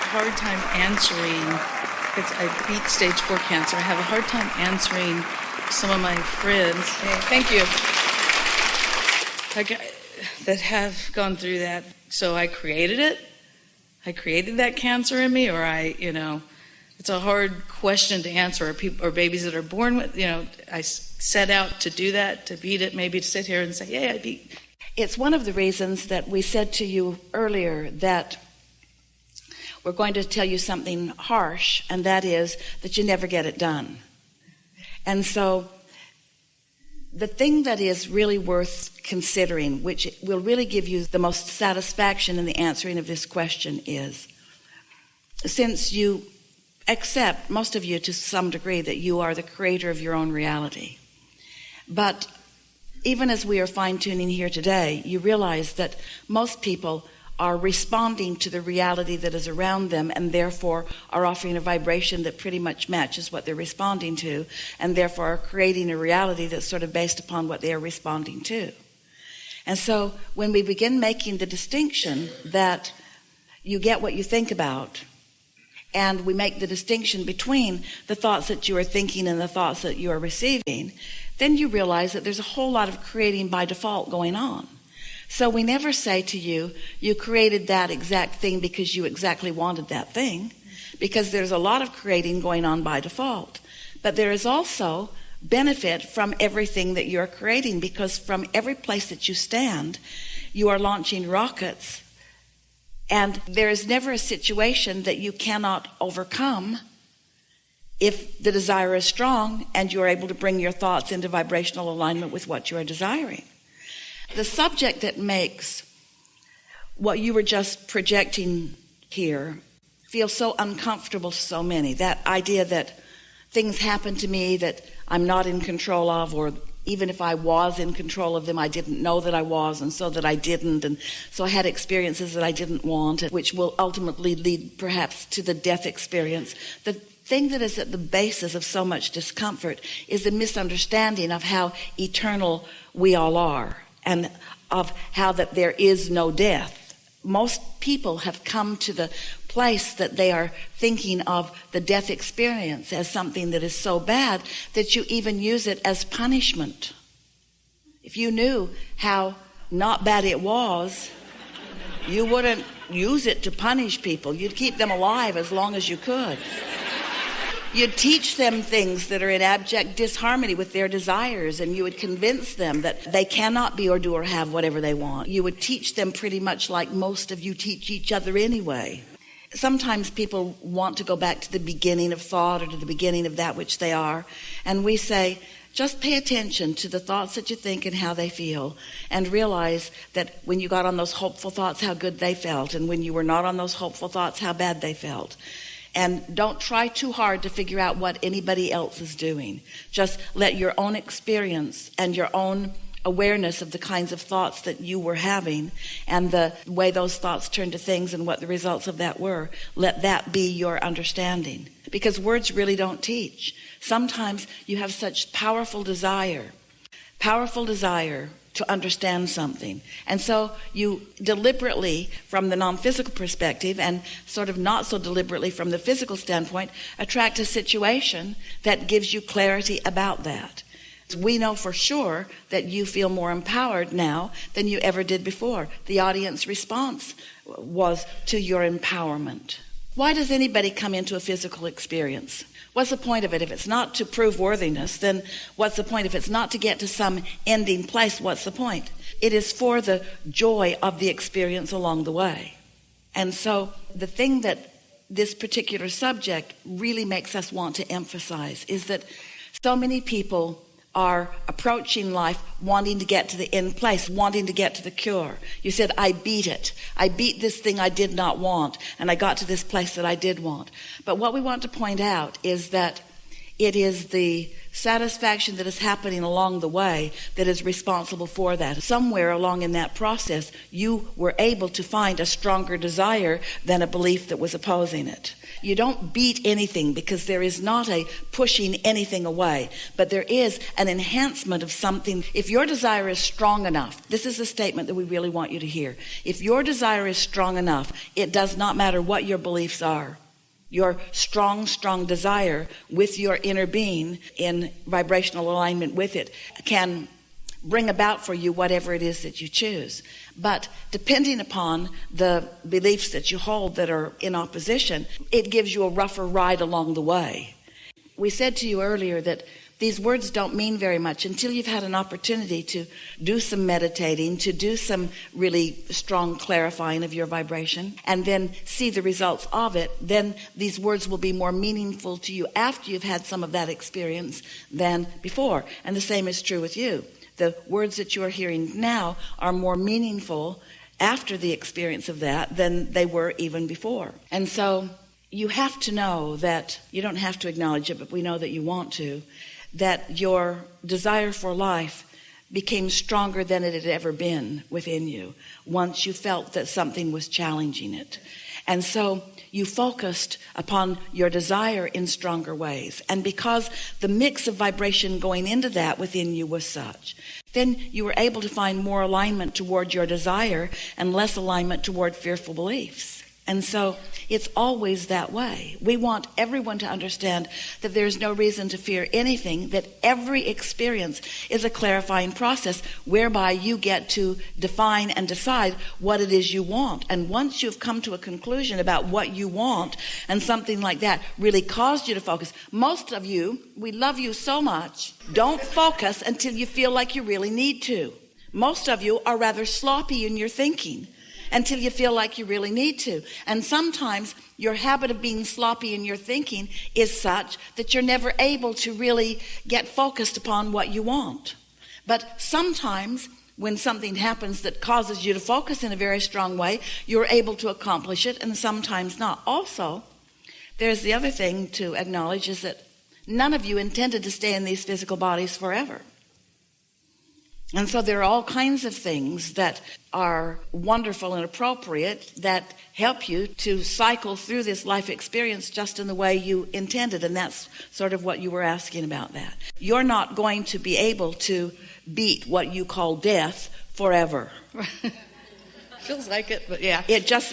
hard time answering. I beat stage 4 cancer. I have a hard time answering some of my friends. Thank you. That have gone through that. So I created it. I created that cancer in me, or it's a hard question to answer. Or babies that are born with, I set out to do that, to beat it, maybe to sit here and say, yeah, I beat. It's one of the reasons that we said to you earlier that we're going to tell you something harsh, and that is that you never get it done. And so the thing that is really worth considering, which will really give you the most satisfaction in the answering of this question, is since you accept, most of you to some degree, that you are the creator of your own reality. But even as we are fine-tuning here today, you realize that most people are responding to the reality that is around them, and therefore are offering a vibration that pretty much matches what they're responding to, and therefore are creating a reality that's sort of based upon what they are responding to. And so when we begin making the distinction that you get what you think about, and we make the distinction between the thoughts that you are thinking and the thoughts that you are receiving, then you realize that there's a whole lot of creating by default going on. So we never say to you, you created that exact thing because you exactly wanted that thing, because there's a lot of creating going on by default. But there is also benefit from everything that you're creating, because from every place that you stand, you are launching rockets, and there is never a situation that you cannot overcome if the desire is strong and you're able to bring your thoughts into vibrational alignment with what you are desiring. The subject that makes what you were just projecting here feel so uncomfortable to so many, that idea that things happen to me that I'm not in control of, or even if I was in control of them, I didn't know that I was, and so that I didn't, and so I had experiences that I didn't want, which will ultimately lead perhaps to the death experience. The thing that is at the basis of so much discomfort is the misunderstanding of how eternal we all are, and of how that there is no death. Most people have come to the place that they are thinking of the death experience as something that is so bad that you even use it as punishment. If you knew how not bad it was, you wouldn't use it to punish people. You'd keep them alive as long as you could. You'd teach them things that are in abject disharmony with their desires, and you would convince them that they cannot be or do or have whatever they want. You would teach them pretty much like most of you teach each other anyway. Sometimes people want to go back to the beginning of thought, or to the beginning of that which they are, and we say, just pay attention to the thoughts that you think and how they feel, and realize that when you got on those hopeful thoughts, how good they felt, and when you were not on those hopeful thoughts, how bad they felt. And don't try too hard to figure out what anybody else is doing. Just let your own experience and your own awareness of the kinds of thoughts that you were having, and the way those thoughts turned to things and what the results of that were, let that be your understanding. Because words really don't teach. Sometimes you have such powerful desire to understand something. And so you deliberately, from the non-physical perspective, and sort of not so deliberately from the physical standpoint, attract a situation that gives you clarity about that. We know for sure that you feel more empowered now than you ever did before. The audience response was to your empowerment. Why does anybody come into a physical experience? What's the point of it? If it's not to prove worthiness, then what's the point? If it's not to get to some ending place, what's the point? It is for the joy of the experience along the way. And so the thing that this particular subject really makes us want to emphasize is that so many people are approaching life wanting to get to the end place, wanting to get to the cure. You said, I beat it. I beat this thing I did not want, and I got to this place that I did want. But what we want to point out is that It is the satisfaction that is happening along the way that is responsible for that. Somewhere along in that process, you were able to find a stronger desire than a belief that was opposing it. You don't beat anything, because there is not a pushing anything away, but there is an enhancement of something. If your desire is strong enough, this is a statement that we really want you to hear. If your desire is strong enough, it does not matter what your beliefs are. Your strong desire with your inner being in vibrational alignment with it can bring about for you whatever it is that you choose. But depending upon the beliefs that you hold that are in opposition, it gives you a rougher ride along the way. We said to you earlier that these words don't mean very much until you've had an opportunity to do some meditating, to do some really strong clarifying of your vibration, and then see the results of it. Then these words will be more meaningful to you after you've had some of that experience than before. And the same is true with you. The words that you are hearing now are more meaningful after the experience of that than they were even before. And so you have to know that, you don't have to acknowledge it, but we know that you want to, that your desire for life became stronger than it had ever been within you once you felt that something was challenging it. And so you focused upon your desire in stronger ways. And because the mix of vibration going into that within you was such, then you were able to find more alignment toward your desire and less alignment toward fearful beliefs. And so it's always that way. We want everyone to understand that there's no reason to fear anything, that every experience is a clarifying process whereby you get to define and decide what it is you want. And once you've come to a conclusion about what you want, and something like that really caused you to focus, most of you, we love you so much, don't focus until you feel like you really need to. Most of you are rather sloppy in your thinking until you feel like you really need to. And sometimes your habit of being sloppy in your thinking is such that you're never able to really get focused upon what you want. But sometimes when something happens that causes you to focus in a very strong way, you're able to accomplish it, and sometimes not. Also, there's the other thing to acknowledge, is that none of you intended to stay in these physical bodies forever. And so there are all kinds of things that are wonderful and appropriate that help you to cycle through this life experience just in the way you intended. And that's sort of what you were asking about that. You're not going to be able to beat what you call death forever. Feels like it, but yeah. It just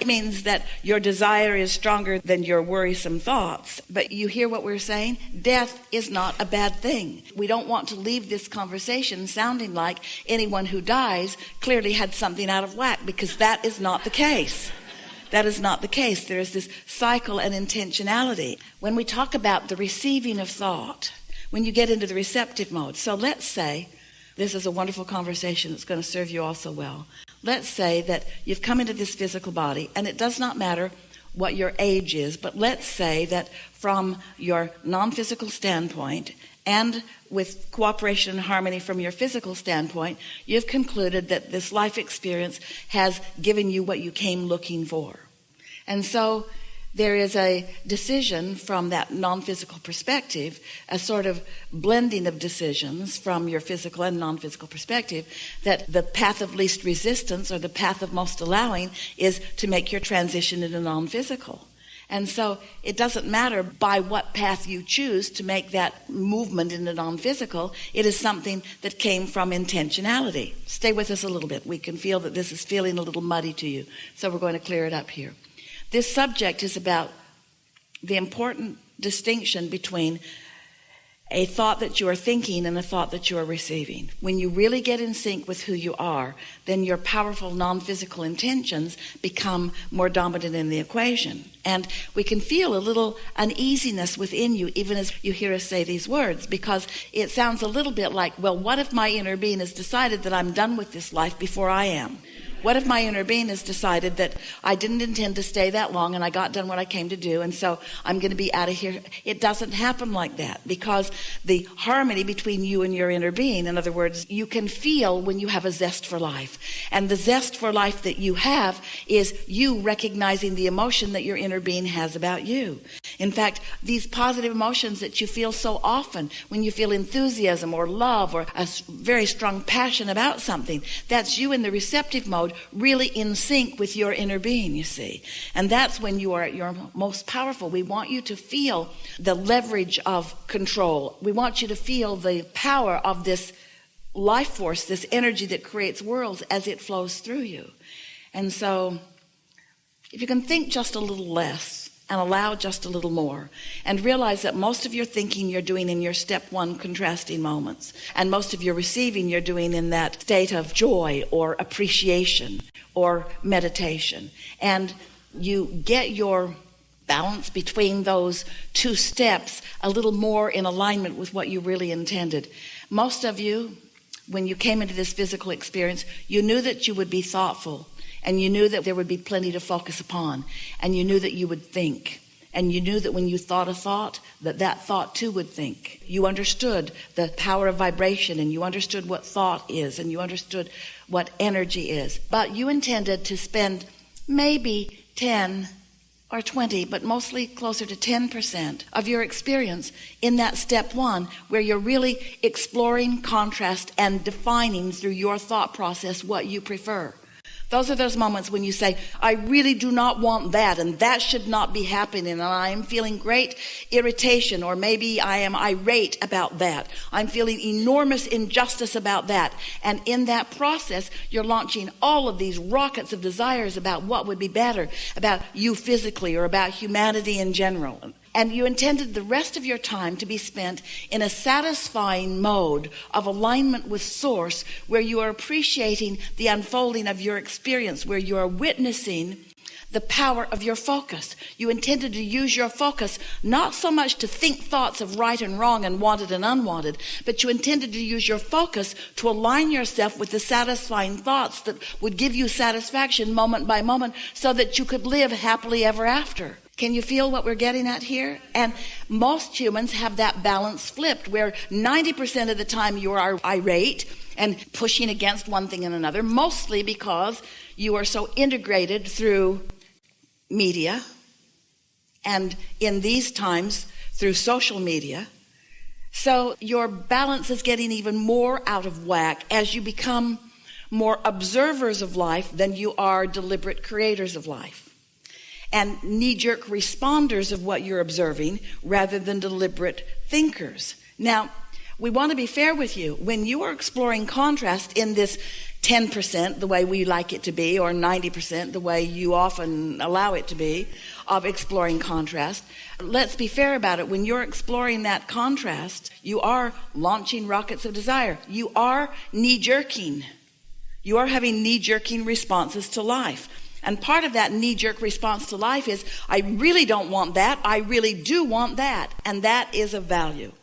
means that your desire is stronger than your worrisome thoughts. But you hear what we're saying? Death is not a bad thing. We don't want to leave this conversation sounding like anyone who dies clearly had something out of whack, because that is not the case. That is not the case. There is this cycle and intentionality. When we talk about the receiving of thought, when you get into the receptive mode, so let's say, this is a wonderful conversation that's going to serve you all so well. Let's say that you've come into this physical body, and it does not matter what your age is, but let's say that from your non-physical standpoint and with cooperation and harmony from your physical standpoint, you've concluded that this life experience has given you what you came looking for. And so there is a decision from that non-physical perspective, a sort of blending of decisions from your physical and non-physical perspective, that the path of least resistance, or the path of most allowing, is to make your transition into non-physical. And so it doesn't matter by what path you choose to make that movement into non-physical. It is something that came from intentionality. Stay with us a little bit. We can feel that this is feeling a little muddy to you, so we're going to clear it up here. This subject is about the important distinction between a thought that you are thinking and a thought that you are receiving. When you really get in sync with who you are, then your powerful non-physical intentions become more dominant in the equation. And we can feel a little uneasiness within you even as you hear us say these words, because it sounds a little bit like, well, what if my inner being has decided that I'm done with this life before I am? What if my inner being has decided that I didn't intend to stay that long and I got done what I came to do, and so I'm going to be out of here? It doesn't happen like that, because the harmony between you and your inner being, in other words, you can feel when you have a zest for life. And the zest for life that you have is you recognizing the emotion that your inner being has about you. In fact, these positive emotions that you feel so often, when you feel enthusiasm or love or a very strong passion about something, that's you in the receptive mode, really in sync with your inner being, you see. And that's when you are at your most powerful. We want you to feel the leverage of control. We want you to feel the power of this life force, this energy that creates worlds as it flows through you. And so, if you can think just a little less, and allow just a little more, and realize that most of your thinking you're doing in your step one contrasting moments, and most of your receiving you're doing in that state of joy or appreciation or meditation, and you get your balance between those two steps a little more in alignment with what you really intended. Most of you, when you came into this physical experience, you knew that you would be thoughtful, and you knew that there would be plenty to focus upon, and you knew that you would think, and you knew that when you thought a thought, that thought too would think. You understood the power of vibration, and you understood what thought is, and you understood what energy is. But you intended to spend maybe 10 or 20, but mostly closer to 10% of your experience in that step one, where you're really exploring contrast and defining through your thought process what you prefer. Those are those moments when you say, I really do not want that, and that should not be happening, and I am feeling great irritation, or maybe I am irate about that. I'm feeling enormous injustice about that. And in that process, you're launching all of these rockets of desires about what would be better, about you physically or about humanity in general. And you intended the rest of your time to be spent in a satisfying mode of alignment with Source, where you are appreciating the unfolding of your experience, where you are witnessing the power of your focus. You intended to use your focus not so much to think thoughts of right and wrong and wanted and unwanted, but you intended to use your focus to align yourself with the satisfying thoughts that would give you satisfaction moment by moment, so that you could live happily ever after. Can you feel what we're getting at here? And most humans have that balance flipped, where 90% of the time you are irate and pushing against one thing and another, mostly because you are so integrated through media, and in these times through social media. So your balance is getting even more out of whack as you become more observers of life than you are deliberate creators of life, and knee-jerk responders of what you're observing rather than deliberate thinkers. Now, we want to be fair with you. When you are exploring contrast in this 10%, the way we like it to be, or 90%, the way you often allow it to be, of exploring contrast, let's be fair about it. When you're exploring that contrast, you are launching rockets of desire. You are knee-jerking. You are having knee-jerking responses to life. And part of that knee-jerk response to life is, I really don't want that. I really do want that. And that is of value.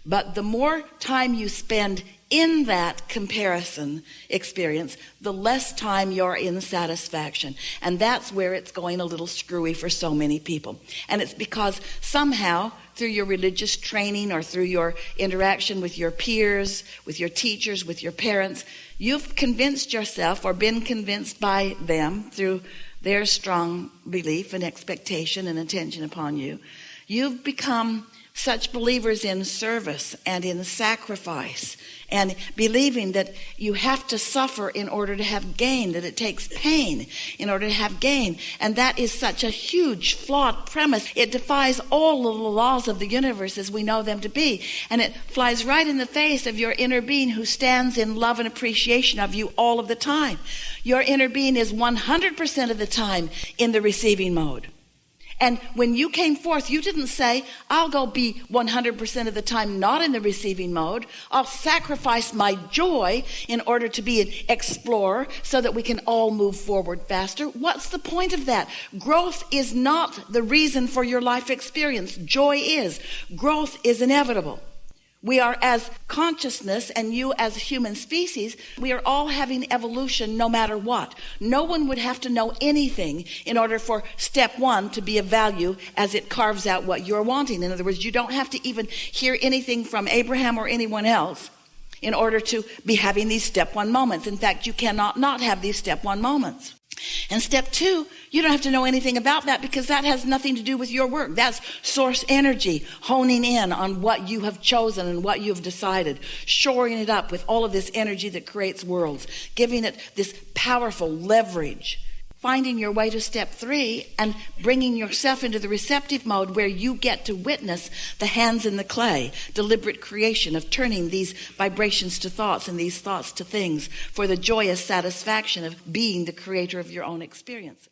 But the more time you spend in that comparison experience, the less time you're in satisfaction. And that's where it's going a little screwy for so many people. And it's because somehow, through your religious training or through your interaction with your peers, with your teachers, with your parents, you've convinced yourself, or been convinced by them through their strong belief and expectation and attention upon you. You've become such believers in service and in sacrifice, and believing that you have to suffer in order to have gain, that it takes pain in order to have gain. And that is such a huge, flawed premise. It defies all of the laws of the universe as we know them to be. And it flies right in the face of your inner being, who stands in love and appreciation of you all of the time. Your inner being is 100% of the time in the receiving mode. And when you came forth, you didn't say, I'll go be 100% of the time not in the receiving mode. I'll sacrifice my joy in order to be an explorer so that we can all move forward faster. What's the point of that? Growth is not the reason for your life experience. Joy is. Growth is inevitable. We are, as consciousness, and you as a human species, we are all having evolution no matter what. No one would have to know anything in order for step one to be of value as it carves out what you're wanting. In other words, you don't have to even hear anything from Abraham or anyone else in order to be having these step one moments. In fact, you cannot not have these step one moments. And step 2, you don't have to know anything about that because that has nothing to do with your work. That's source energy honing in on what you have chosen and what you have decided, shoring it up with all of this energy that creates worlds, giving it this powerful leverage, finding your way to step 3 and bringing yourself into the receptive mode where you get to witness the hands in the clay, deliberate creation of turning these vibrations to thoughts and these thoughts to things for the joyous satisfaction of being the creator of your own experience.